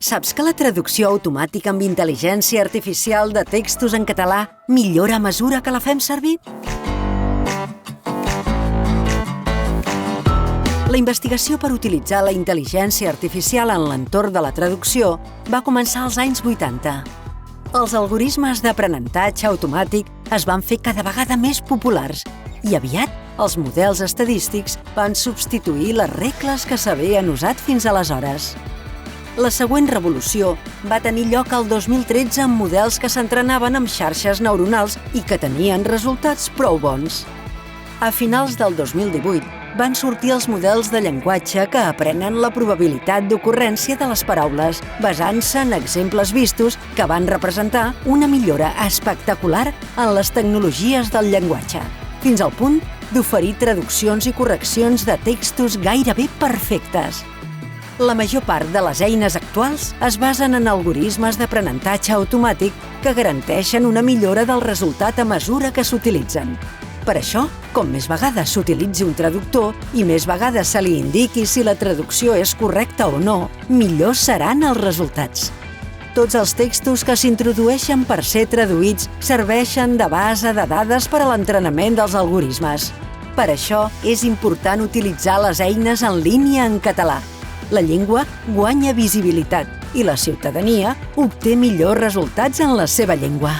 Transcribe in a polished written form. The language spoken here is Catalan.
Saps que la traducció automàtica amb intel·ligència artificial de textos en català millora a mesura que la fem servir? La investigació per utilitzar la intel·ligència artificial en l'entorn de la traducció va començar als anys 80. Els algoritmes d'aprenentatge automàtic es van fer cada vegada més populars i aviat els models estadístics van substituir les regles que s'havien usat fins aleshores. La següent revolució va tenir lloc el 2013 amb models que s'entrenaven amb xarxes neuronals i que tenien resultats prou bons. A finals del 2018 van sortir els models de llenguatge que aprenen la probabilitat d'ocurrència de les paraules, basant-se en exemples vistos que van representar una millora espectacular en les tecnologies del llenguatge, fins al punt d'oferir traduccions i correccions de textos gairebé perfectes. La major part de les eines actuals es basen en algoritmes d'aprenentatge automàtic que garanteixen una millora del resultat a mesura que s'utilitzen. Per això, com més vegades s'utilitzi un traductor i més vegades se li indiqui si la traducció és correcta o no, millors seran els resultats. Tots els textos que s'introdueixen per ser traduïts serveixen de base de dades per a l'entrenament dels algoritmes. Per això, és important utilitzar les eines en línia en català. La llengua guanya visibilitat i la ciutadania obté millors resultats en la seva llengua.